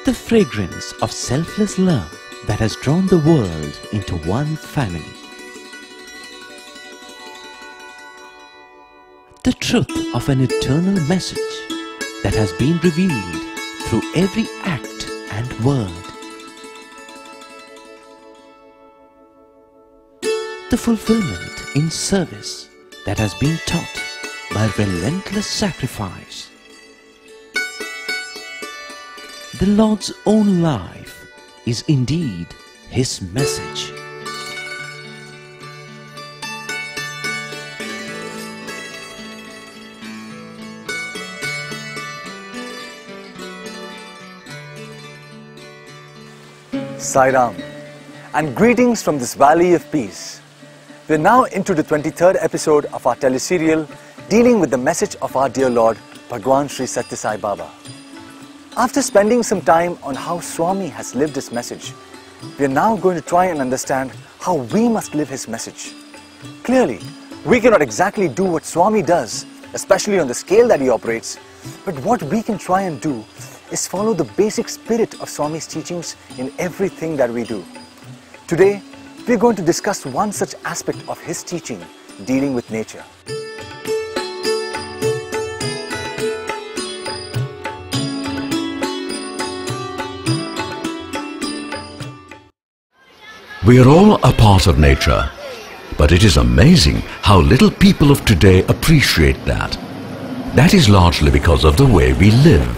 the fragrance of selfless love that has drawn the world into one family. The truth of an eternal message that has been revealed through every act and word. The fulfillment in service that has been taught by relentless sacrifice. The Lord's own life is indeed His message. Sai Ram, and greetings from this valley of peace. We are now into the 23rd episode of our teleserial dealing with the message of our dear Lord, Bhagwan Sri Sathya Sai Baba. After spending some time on how Swami has lived his message, we are now going to try and understand how we must live his message. Clearly, we cannot exactly do what Swami does, especially on the scale that he operates, but what we can try and do is follow the basic spirit of Swami's teachings in everything that we do. Today, we are going to discuss one such aspect of his teaching, dealing with nature. We are all a part of nature, but it is amazing how little people of today appreciate that. That is largely because of the way we live.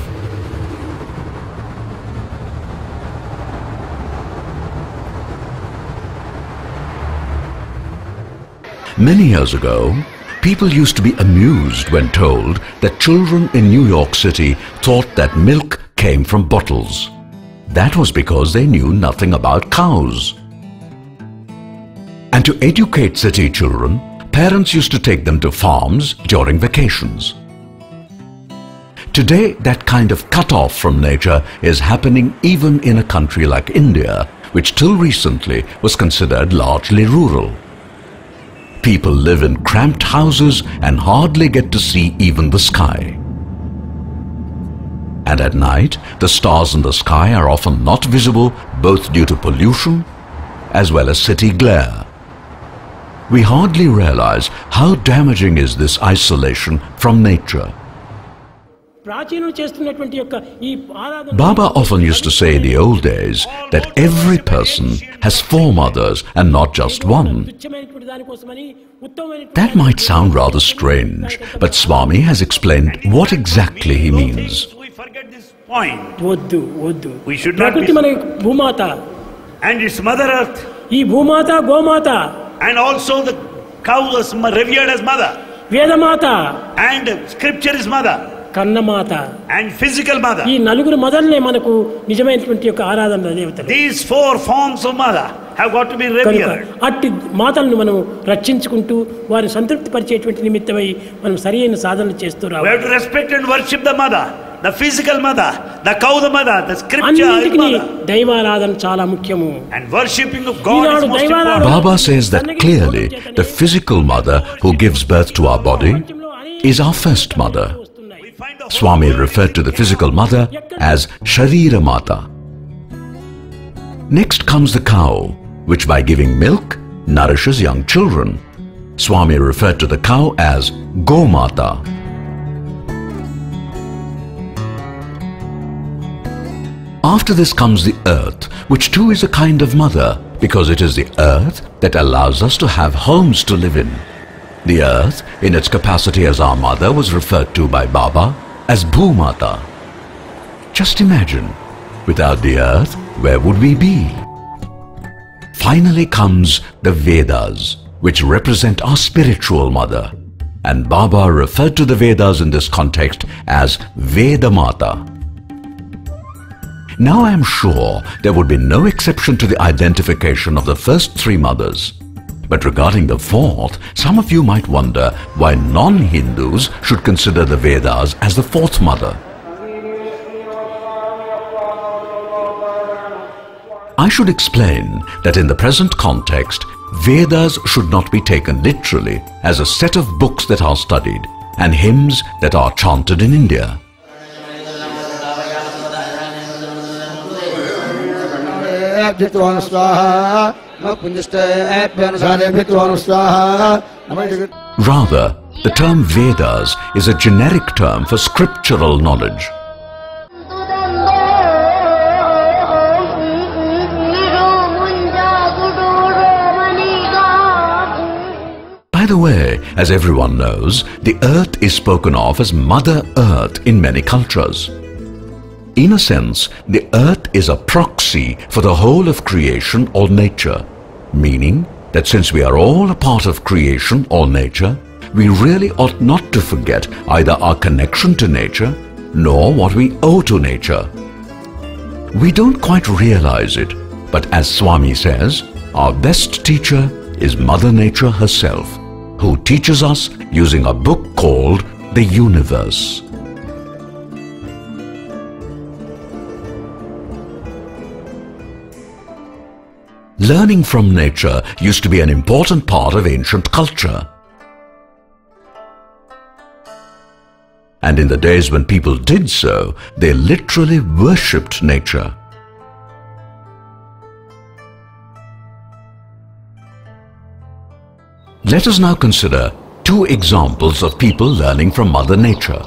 Many years ago, people used to be amused when told that children in New York City thought that milk came from bottles. That was because they knew nothing about cows. And to educate city children, parents used to take them to farms during vacations. Today, that kind of cut-off from nature is happening even in a country like India, which till recently was considered largely rural. People live in cramped houses and hardly get to see even the sky. And at night, the stars in the sky are often not visible, both due to pollution as well as city glare. We hardly realize how damaging is this isolation from nature. Baba often used to say in the old days that every person has 4 mothers and not just one. That might sound rather strange, but Swami has explained what exactly he means. We forget this point. We should not be... And its Mother Earth. And also the cow is revered as mother. And scripture is mother. And physical mother. These 4 forms of mother have got to be revered. We have to respect and worship the mother, the physical mother, the cow the mother, the scripture is mother. And worshipping of God is most important. Baba says that clearly the physical mother who gives birth to our body is our first mother. Swami referred to the physical mother as Sharira Mata. Next comes the cow, which by giving milk nourishes young children. Swami referred to the cow as Gomata. After this comes the earth, which too is a kind of mother, because it is the earth that allows us to have homes to live in. The earth, in its capacity as our mother, was referred to by Baba as Bhumata. Just imagine, without the earth, where would we be? Finally comes the Vedas, which represent our spiritual mother. And Baba referred to the Vedas in this context as Vedamata. Now I am sure there would be no exception to the identification of the first 3 mothers. But regarding the 4th, some of you might wonder why non-Hindus should consider the Vedas as the 4th mother. I should explain that in the present context, Vedas should not be taken literally as a set of books that are studied and hymns that are chanted in India. Rather, the term Vedas is a generic term for scriptural knowledge. By the way, as everyone knows, the earth is spoken of as Mother Earth in many cultures. In a sense, the earth is a proxy for the whole of creation or nature, meaning that since we are all a part of creation or nature, we really ought not to forget either our connection to nature nor what we owe to nature. We don't quite realize it, but as Swami says, our best teacher is Mother Nature herself, who teaches us using a book called The Universe. Learning from nature used to be an important part of ancient culture. And in the days when people did so, they literally worshipped nature. Let us now consider two examples of people learning from Mother Nature.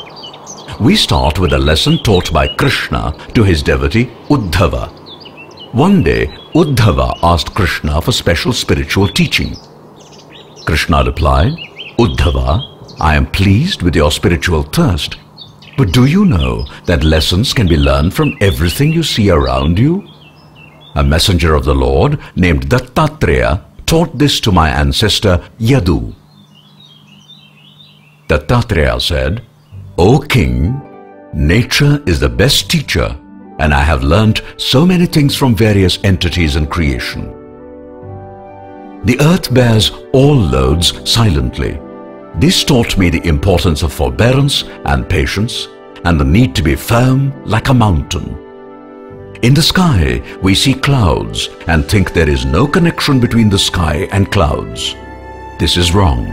We start with a lesson taught by Krishna to his devotee Uddhava. One day, Uddhava asked Krishna for special spiritual teaching. Krishna replied, "Uddhava, I am pleased with your spiritual thirst, but do you know that lessons can be learned from everything you see around you? A messenger of the Lord named Dattatreya taught this to my ancestor Yadu." Dattatreya said, "O king, nature is the best teacher, and I have learnt so many things from various entities in creation. The earth bears all loads silently. This taught me the importance of forbearance and patience, and the need to be firm like a mountain. In the sky, we see clouds and think there is no connection between the sky and clouds. This is wrong.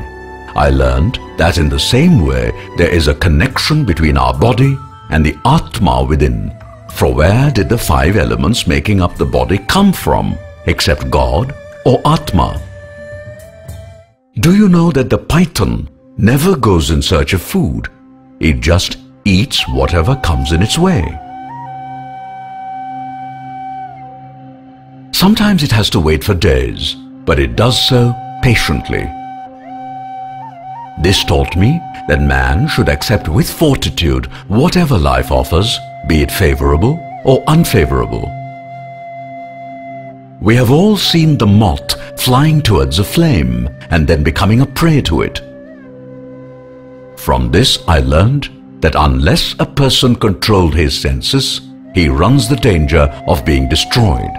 I learned that in the same way, there is a connection between our body and the Atma within. For where did the five elements making up the body come from, except God or Atma? Do you know that the python never goes in search of food? It just eats whatever comes in its way. Sometimes it has to wait for days, but it does so patiently. This taught me that man should accept with fortitude whatever life offers, be it favorable or unfavorable. We have all seen the moth flying towards a flame and then becoming a prey to it. From this I learned that unless a person controlled his senses, he runs the danger of being destroyed.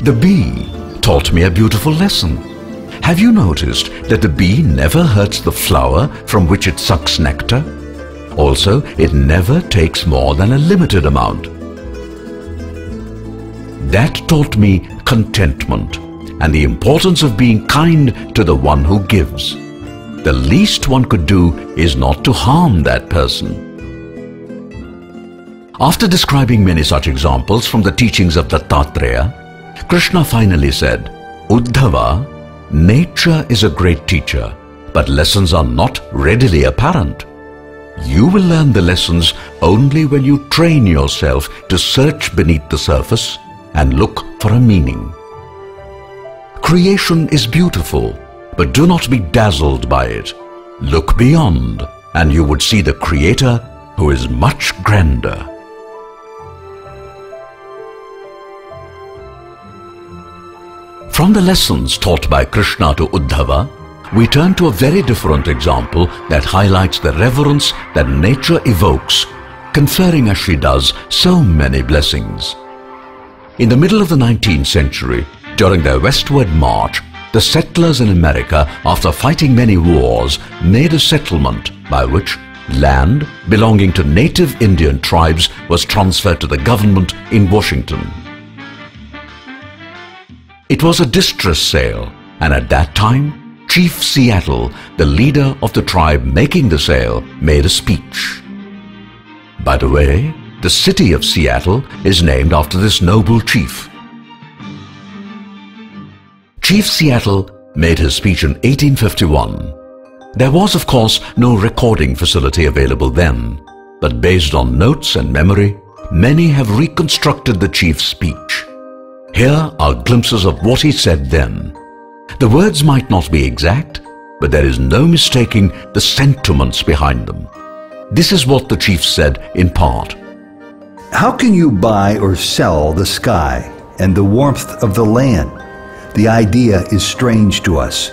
The bee taught me a beautiful lesson. Have you noticed that the bee never hurts the flower from which it sucks nectar? Also, it never takes more than a limited amount. That taught me contentment and the importance of being kind to the one who gives. The least one could do is not to harm that person. After describing many such examples from the teachings of Dattatreya, Krishna finally said, "Uddhava, nature is a great teacher, but lessons are not readily apparent. You will learn the lessons only when you train yourself to search beneath the surface and look for a meaning. Creation is beautiful, but do not be dazzled by it. Look beyond, and you would see the Creator who is much grander." From the lessons taught by Krishna to Uddhava, we turn to a very different example that highlights the reverence that nature evokes, conferring as she does so many blessings. In the middle of the 19th century, during their westward march, the settlers in America, after fighting many wars, made a settlement by which land belonging to native Indian tribes was transferred to the government in Washington. It was a distress sale, and at that time, Chief Seattle, the leader of the tribe making the sale, made a speech. By the way, the city of Seattle is named after this noble chief. Chief Seattle made his speech in 1851. There was, of course, no recording facility available then, but based on notes and memory, many have reconstructed the chief's speech. Here are glimpses of what he said then. The words might not be exact, but there is no mistaking the sentiments behind them. This is what the chief said in part. How can you buy or sell the sky and the warmth of the land? The idea is strange to us.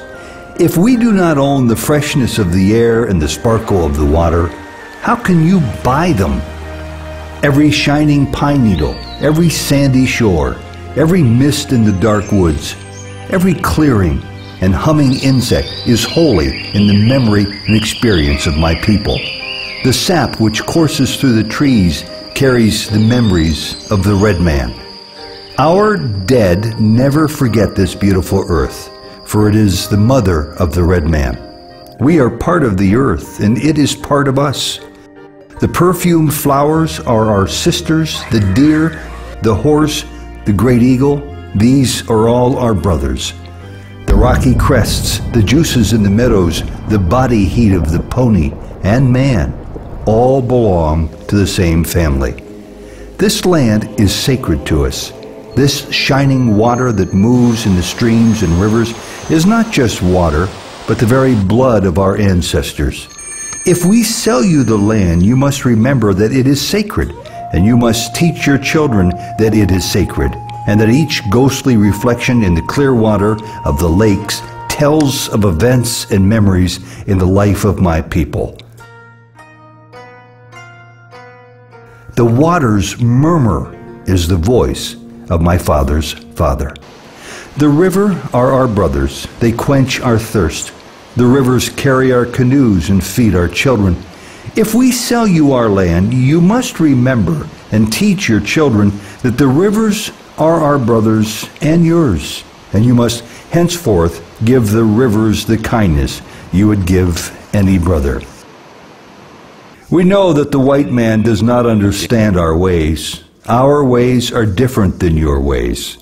If we do not own the freshness of the air and the sparkle of the water, how can you buy them? Every shining pine needle, every sandy shore, every mist in the dark woods, every clearing and humming insect is holy in the memory and experience of my people. The sap which courses through the trees carries the memories of the red man. Our dead never forget this beautiful earth, for it is the mother of the red man. We are part of the earth, and it is part of us. The perfumed flowers are our sisters, the deer, the horse, the great eagle, these are all our brothers. The rocky crests, the juices in the meadows, the body heat of the pony and man, all belong to the same family. This land is sacred to us. This shining water that moves in the streams and rivers is not just water, but the very blood of our ancestors. If we sell you the land, you must remember that it is sacred, and you must teach your children that it is sacred, and that each ghostly reflection in the clear water of the lakes tells of events and memories in the life of my people. The waters murmur is the voice of my father's father. The river are our brothers, they quench our thirst. The rivers carry our canoes and feed our children. If we sell you our land, you must remember and teach your children that the rivers are our brothers and yours, and you must henceforth give the rivers the kindness you would give any brother. We know that the white man does not understand our ways. Our ways are different than your ways.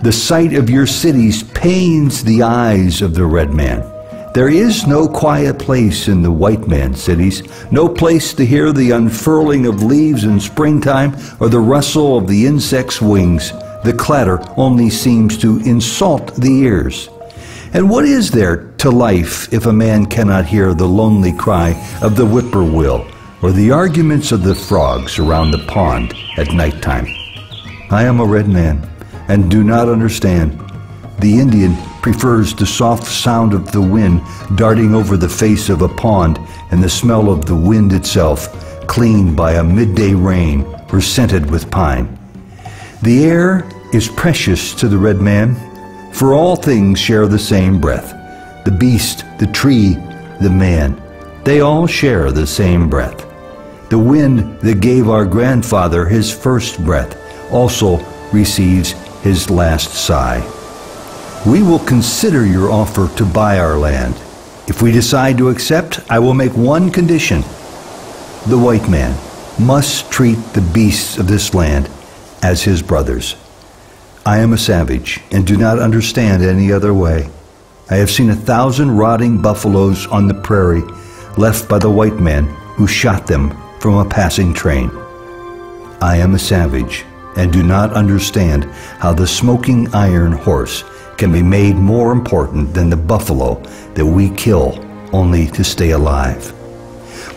The sight of your cities pains the eyes of the red man. There is no quiet place in the white man's cities, no place to hear the unfurling of leaves in springtime or the rustle of the insect's wings. The clatter only seems to insult the ears. And what is there to life if a man cannot hear the lonely cry of the whippoorwill or the arguments of the frogs around the pond at nighttime? I am a red man and do not understand. The Indian prefers the soft sound of the wind darting over the face of a pond and the smell of the wind itself, cleaned by a midday rain or scented with pine. The air is precious to the red man, for all things share the same breath. The beast, the tree, the man, they all share the same breath. The wind that gave our grandfather his first breath also receives his last sigh. We will consider your offer to buy our land. If we decide to accept, I will make one condition. The white man must treat the beasts of this land as his brothers. I am a savage and do not understand any other way. I have seen 1,000 rotting buffaloes on the prairie left by the white man who shot them from a passing train. I am a savage and do not understand how the smoking iron horse can be made more important than the buffalo that we kill only to stay alive.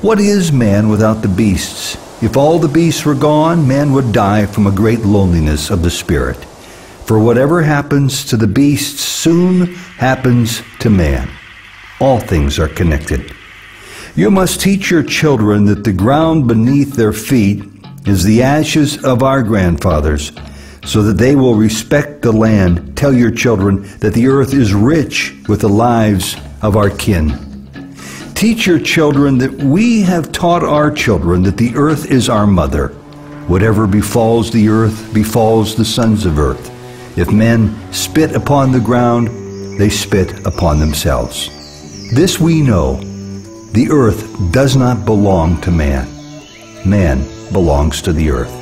What is man without the beasts? If all the beasts were gone, man would die from a great loneliness of the spirit. For whatever happens to the beasts soon happens to man. All things are connected. You must teach your children that the ground beneath their feet is the ashes of our grandfathers, so that they will respect the land. Tell your children that the earth is rich with the lives of our kin. Teach your children that we have taught our children that the earth is our mother. Whatever befalls the earth befalls the sons of earth. If men spit upon the ground, they spit upon themselves. This we know, the earth does not belong to man. Man belongs to the earth.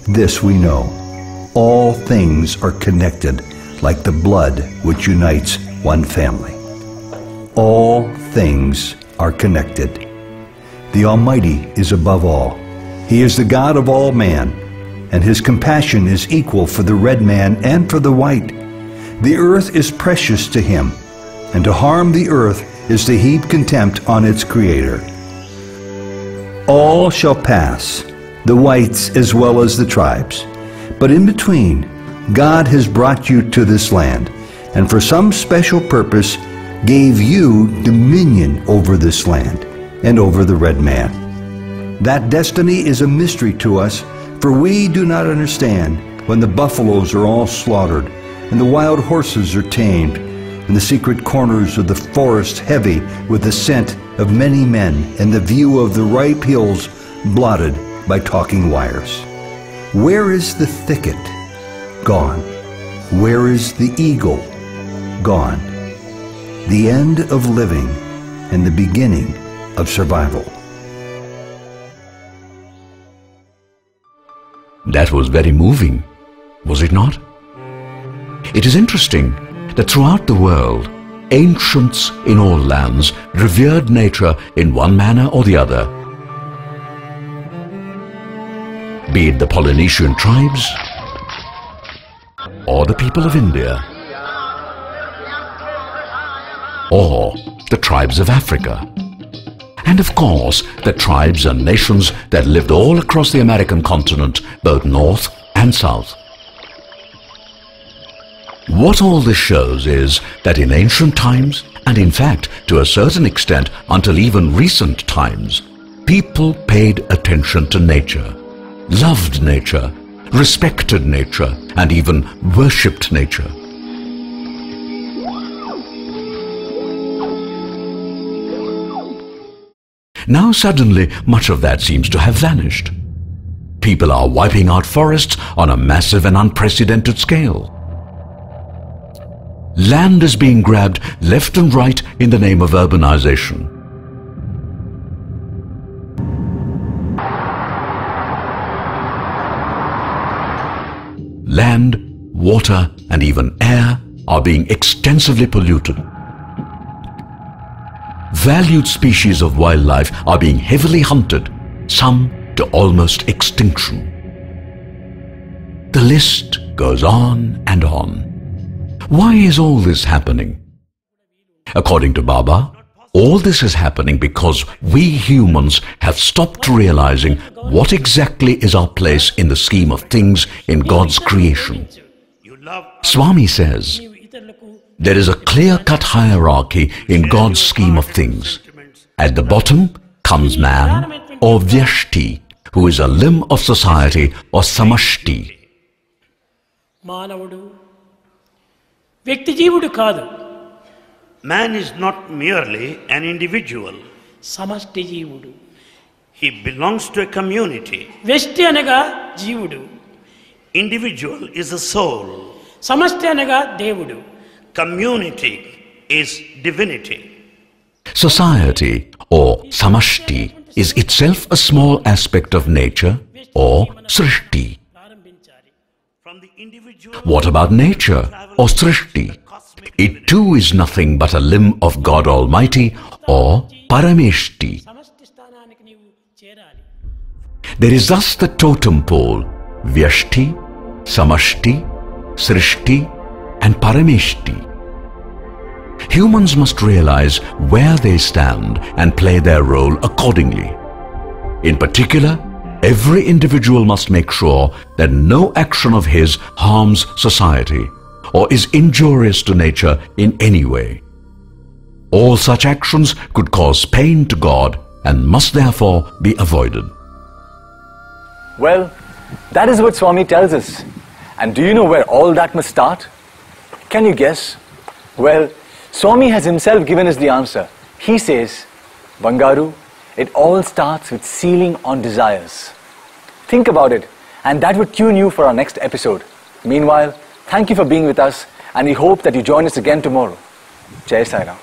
This we know, all things are connected like the blood which unites one family. All things are connected. The Almighty is above all. He is the God of all man, and His compassion is equal for the red man and for the white. The earth is precious to Him, and to harm the earth is to heap contempt on its Creator. All shall pass, the whites as well as the tribes. But in between, God has brought you to this land, and for some special purpose gave you dominion over this land and over the red man. That destiny is a mystery to us, for we do not understand when the buffaloes are all slaughtered, and the wild horses are tamed, and the secret corners of the forest heavy with the scent of many men, and the view of the ripe hills blotted by talking wires. Where is the thicket? Gone. Where is the eagle? Gone. The end of living and the beginning of survival. That was very moving, was it not? It is interesting that throughout the world, ancients in all lands revered nature in one manner or the other. Be it the Polynesian tribes or the people of India or the tribes of Africa, and of course the tribes and nations that lived all across the American continent, both north and south. What all this shows is that in ancient times, and in fact to a certain extent until even recent times, people paid attention to nature, loved nature, respected nature, and even worshipped nature. Now suddenly much of that seems to have vanished. People are wiping out forests on a massive and unprecedented scale. Land is being grabbed left and right in the name of urbanization. Land, water, and even air are being extensively polluted. Valued species of wildlife are being heavily hunted, some to almost extinction. The list goes on and on. Why is all this happening? According to Baba, all this is happening because we humans have stopped realizing what exactly is our place in the scheme of things in God's creation. Swami says, there is a clear-cut hierarchy in God's scheme of things. At the bottom comes man, or Vyashti, who is a limb of society, or Samashti. Man is not merely an individual. He belongs to a community. Individual is a soul. Community is divinity. Society, or Samashti, is itself a small aspect of nature, or Srishti. What about nature, or Srishti? It too is nothing but a limb of God Almighty, or Parameshti. There is thus the totem pole, Vyashti, Samashti, Srishti, and Parameshti. Humans must realize where they stand and play their role accordingly. In particular, every individual must make sure that no action of his harms society or is injurious to nature in any way. All such actions could cause pain to God and must therefore be avoided. Well, that is what Swami tells us. And do you know where all that must start? Can you guess? Well, Swami has himself given us the answer. He says, Bangaru, it all starts with sealing on desires. Think about it, and that would tune you for our next episode. Meanwhile, thank you for being with us, and we hope that you join us again tomorrow. Jai Sai Ram.